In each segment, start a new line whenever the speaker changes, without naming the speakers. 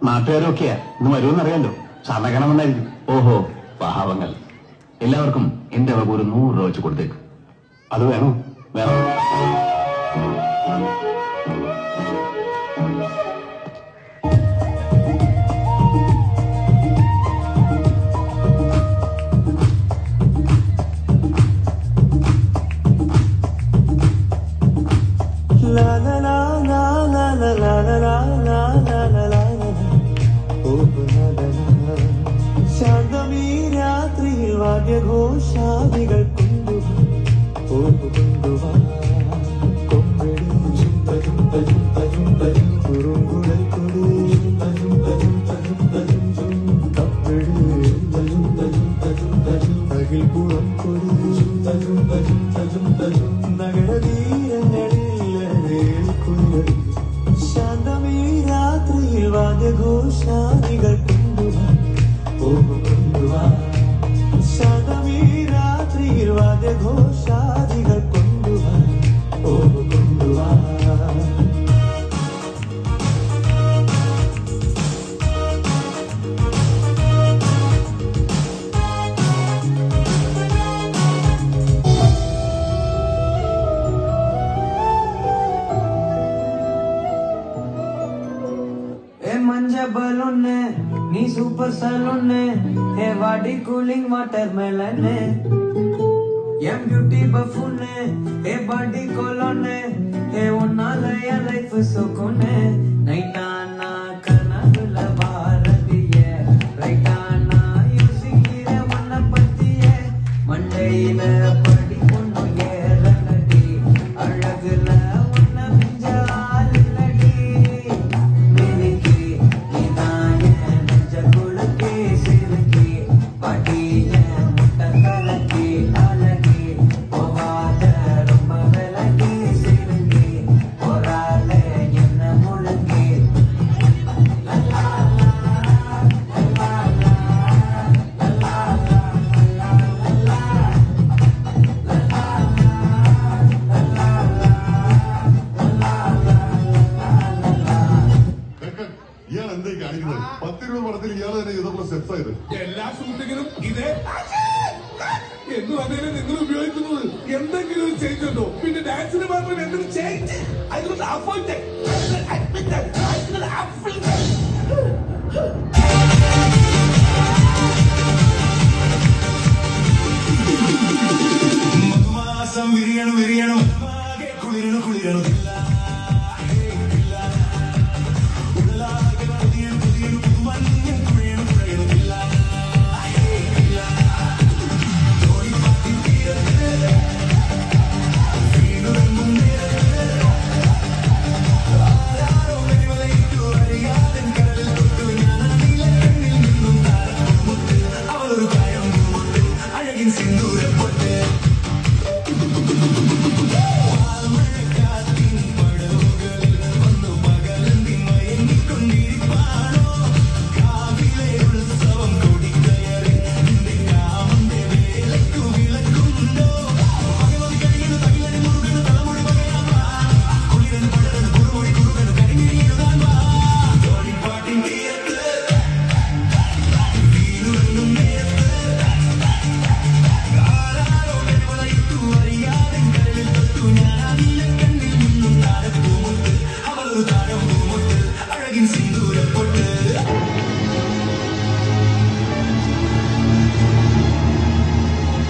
നാട്ടുകാരൊക്കെയാ ഇന്ന് വരുമെന്നറിയാലോ. സാറിനെ കാണാൻ വന്നായിരിക്കും. ഓഹോ, പാവങ്ങൾ. എല്ലാവർക്കും എന്റെ വക ഒരു 100 രൂപ വെച്ച് കൊടുത്തേക്ക്. അത് വേണോ? വേണം.
ശാന്തമീ രാത്രിയിൽ വാദ്യഘോഷാദികൾ കൊണ്ടുവാ കുറുങ്കുഴൽ കൊടി അകിൽപുറം കൊടി നഗരതീരങ്ങളിൽ കുഞ്ഞടി ശാന്തമീ രാത്രിയിൽ വാദ്യഘോഷാദികൾ കൊണ്ടുവാ ശാന്തമീ രാത്രിയിൽ വാദ്യഘോഷാദികൾ കൊണ്ടുവാ. मंजा बलून नी सुपर सलून हे वाडी कूलिंग वाटरमेलन एम beauty buffoon hey body cologne hey उन्नालय लाइफ सुकून नैटाना कनगुला भारतीय रैटाना यूसिंगिर मन पतिय मंडईल पड़ी पुण्णु येरलडी अळगुल उन्न मिंजालडी मेनिकी निदाय नजगुल के सिरकी पटिय मुट्टकलकी अलगी ओवाद रुम्ब वेलगी सिरकी ओराले एन्न मुळगी
ഇയാൾ എന്തായി കാണിക്കുന്നത്? 10 രൂപ പടത്തിൽ ഇയാൾ തന്നെ ചെയ്തപ്പോൾ സെറ്റ്സ് ആയത്.
എല്ലാ ഷൂട്ടിങ്ങിനും ഇതേ എന്ന് പറഞ്ഞാലും നിങ്ങൾ ഉപയോഗിക്കുന്നത് എന്തെങ്കിലും ഒരു ചേഞ്ച് ഉണ്ടോ? പിന്നെ ഡാൻസിന് മാത്രം എന്തൊരു ചേഞ്ച്?
മധുമാസം വിരിയണം കുളിരണം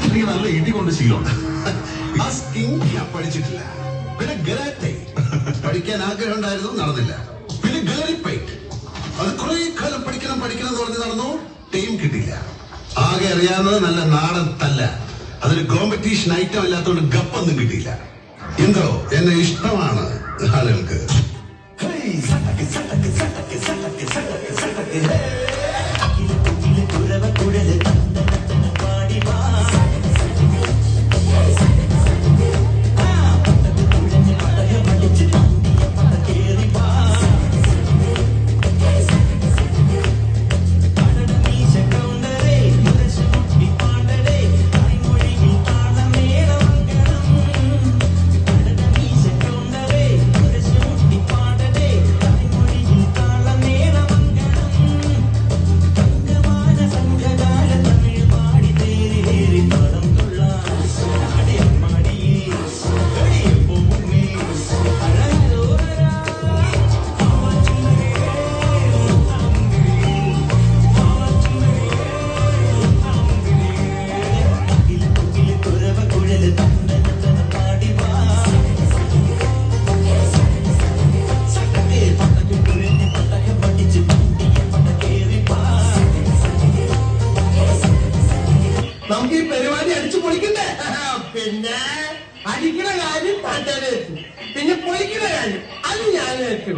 എനിക്ക് നല്ല ഇടി കൊണ്ട് ശീലമുണ്ട്. ഞാൻ പഠിച്ചിട്ടില്ല. പിന്നെ ഗലാറ്റൈ പഠിക്കാൻ ആഗ്രഹം ഉണ്ടായിരുന്നു, നടന്നില്ല. പിന്നെ ഗലറിപ്പൈറ്റ് അത് കുറെ കാലം പഠിക്കണം എന്ന് പറഞ്ഞ് നടന്നു, ടൈം കിട്ടില്ല. ആകെ അറിയാവുന്നത് നല്ല നാടൻ തല്ല. അതൊരു കോമ്പറ്റീഷൻ ഐറ്റം അല്ലാത്തതുകൊണ്ട് ഗപ്പൊന്നും കിട്ടിയില്ല. എന്തോ എന്നെ ഇഷ്ടമാണ് ആളുകൾക്ക്.
അടിക്കുന്ന കാര്യം നാട്ടുകാരെ ഏറ്റു, പിന്നെ പൊളിക്കുന്ന കാര്യം അത് ഞാൻ ഏറ്റു.